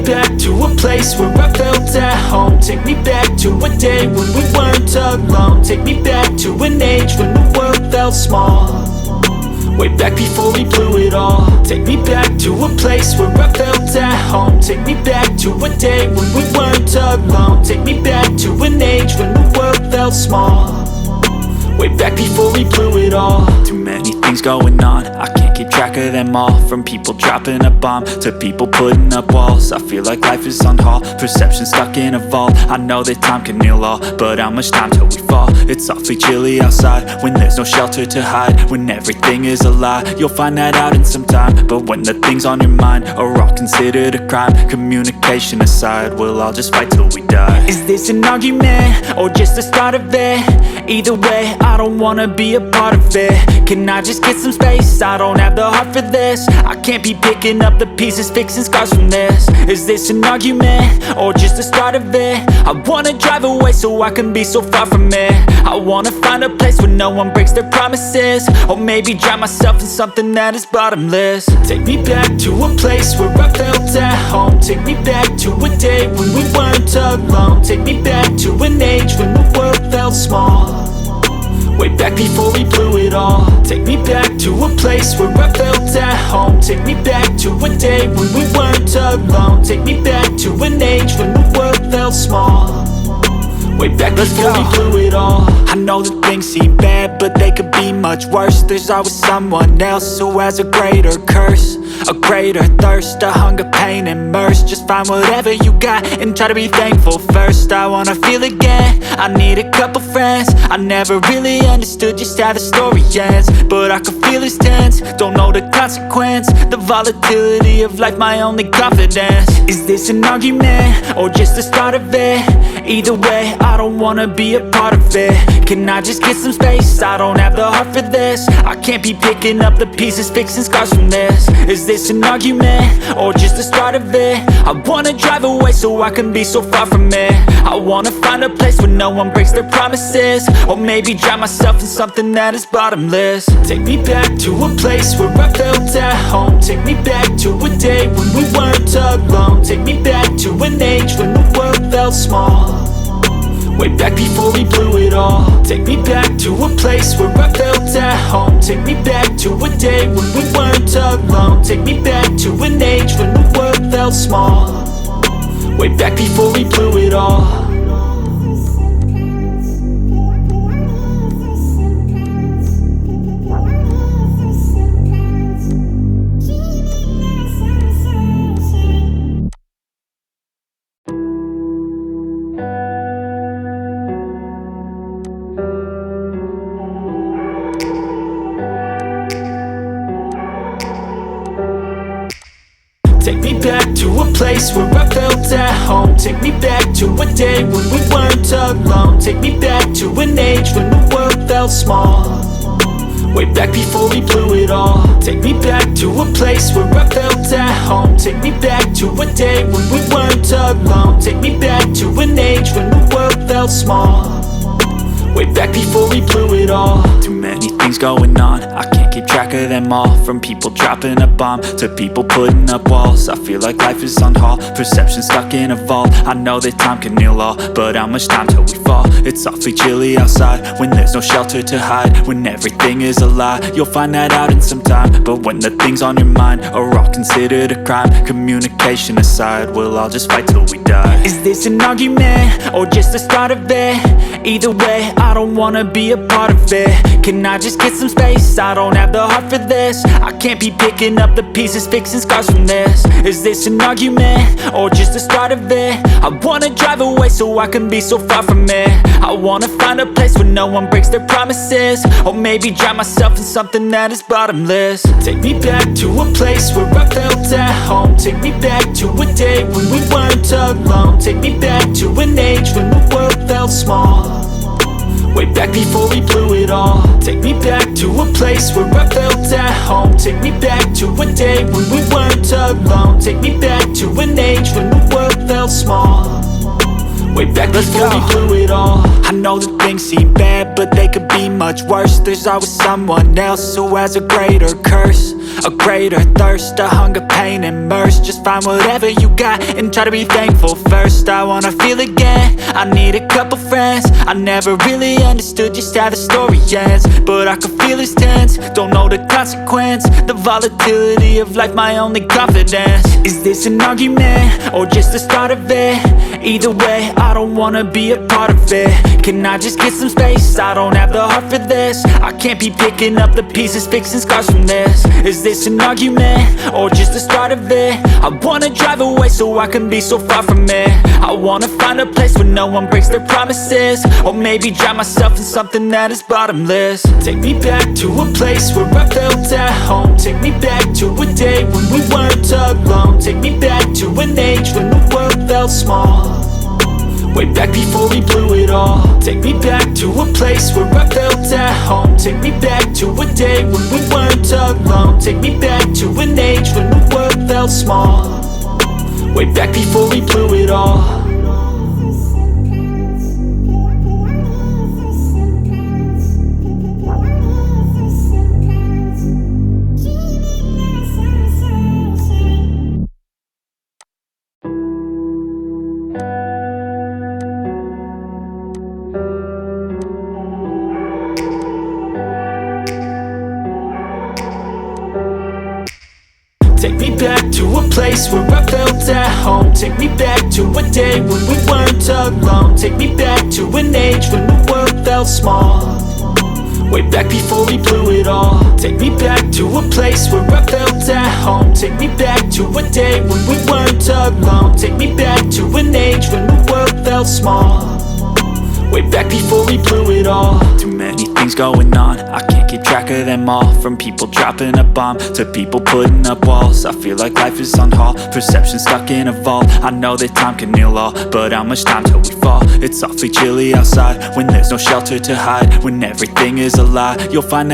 back to a place where I felt at home. Take me back to a day when we weren't alone. Take me back to an age when the world felt small, way back before we blew it all. Take me back to a place where I felt at home. Take me back to a day when we weren't alone. Take me back to an age when the world felt small, way back before we blew it all. Too many things going on, I can't keep track of them all. From people dropping a bomb to people putting up walls. I feel like life is on hold, perception stuck in a vault. I know that time can heal all, but how much time till we fall? It's awfully chilly outside when there's no shelter to hide. When everything is a lie, you'll find that out in some time. But when the things on your mind are all considered a crime, communication aside, we'll all just fight till we die. Is this an argument or just the start of it? Either way, I don't wanna be a part of it. Can I just get some space? I don't have the heart for this. I can't be picking up the pieces, fixing scars from this. Is this an argument or just the start of it? I wanna drive away so I can be so far from it. I wanna find a place where no one breaks their promises, or maybe drown myself in something that is bottomless. Take me back to a place where I felt at home. Take me back to a day when we weren't alone. Take me back to an age when the world felt small, way back before we blew it all. Take me back to a place where I felt at home. Take me back to a day when we weren't alone. Take me back to an age when the world felt small, way back before we blew it all. I know that things seem bad, but they could be much worse. There's always someone else who has a greater curse, a greater thirst, a hunger, pain, and mercy. Just find whatever you got and try to be thankful first. I wanna feel again, I need a couple friends. I never really understood just how the story ends, but I can feel it's tense, don't know the consequence. The volatility of life, my only confidence. Is this an argument or just the start of it? Either way, I don't wanna be a part of it. Can I just get some space? I don't have the heart for this. I can't be picking up the pieces, fixing scars from this. Is this an argument or just the start of it? I wanna drive away so I can be so far from it. I wanna find a place where no one breaks their promises, or maybe drown myself in something that is bottomless. Take me back to a place where I felt at home. Take me back to a day when we weren't alone. Take me back to an age when the world felt small, way back before we blew it all. Take me back to a place where I felt at home. Take me back to a day when we weren't alone. Take me back to an age when the world felt small, way back before we blew it all. Take me back to a place where I felt at home. Take me back to a day when we weren't alone. Take me back to an age when the world felt small, way back before we blew it all. Take me back to a place where I felt at home. Take me back to a day when we weren't alone. Take me back to an age when the world felt small, way back before we blew it all. Too many things going on, I can't keep track of them all. From people dropping a bomb to people putting up walls. I feel like life is on hold, perception stuck in a vault. I know that time can heal all, but how much time till we fall? It's awfully chilly outside when there's no shelter to hide. When everything is a lie, you'll find that out in some time. But when the things on your mind are all considered a crime, communication aside, we'll all just fight till we die. Is this an argument or just the start of it? Either way, I don't wanna be a part of it. Can I just get some space? I don't have the heart for this. I can't be picking up the pieces, fixing scars from this. Is this an argument or just the start of it? I wanna drive away so I can be so far from it. I wanna find a place where no one breaks their promises, or maybe drown myself in something that is bottomless. Take me back to a place where I felt at home. Take me back to a day when we weren't alone. Take me back to an age when the world felt small, way back before we blew it all. Take me back to a place where I felt at home. Take me back to a day when we weren't alone. Take me back to an age when the world felt small, way back back before we blew it all. I know that things seem bad, but they could be much worse. There's always someone else who has a greater curse, a greater thirst, a hunger, pain, and mercy. Just find whatever you got and try to be thankful first. I wanna feel again, I need a couple friends. I never really understood just how the story ends, but I can feel it's tense, don't know the consequence. The volatility of life, my only confidence. Is this an argument, or just the start of it? Either way, I don't wanna be a part of it. Can I just get some space? I don't have the heart for this. I can't be picking up the pieces, fixing scars from this. Is this an argument, or just the start of it? I wanna drive away so I can be so far from it. I wanna find a place where no one breaks their promises, or maybe drown myself in something that is bottomless. Take me back to a place where I felt at home. Take me back to a day when we weren't alone. Take me back to an age when the world felt small, way back before we blew it all. Take me back to a place where I felt at home. Take me back to a day when we weren't alone. Take me back to an age when the world felt small, way back before we blew it all. Take me back to a place where I felt at home. Take me back to a day when we weren't alone. Take me back to an age when the world felt small, way back before we blew it all. Take me back to a place where I felt at home. Take me back to a day when we weren't alone. Take me back to an age when the world felt small, way back before we blew it all. Too many things going on, I can't keep track of them all. From people dropping a bomb to people putting up walls. I feel like life is on hold, perception stuck in a vault. I know that time can heal all, but how much time till we fall? It's awfully chilly outside when there's no shelter to hide. When everything is a lie, you'll find out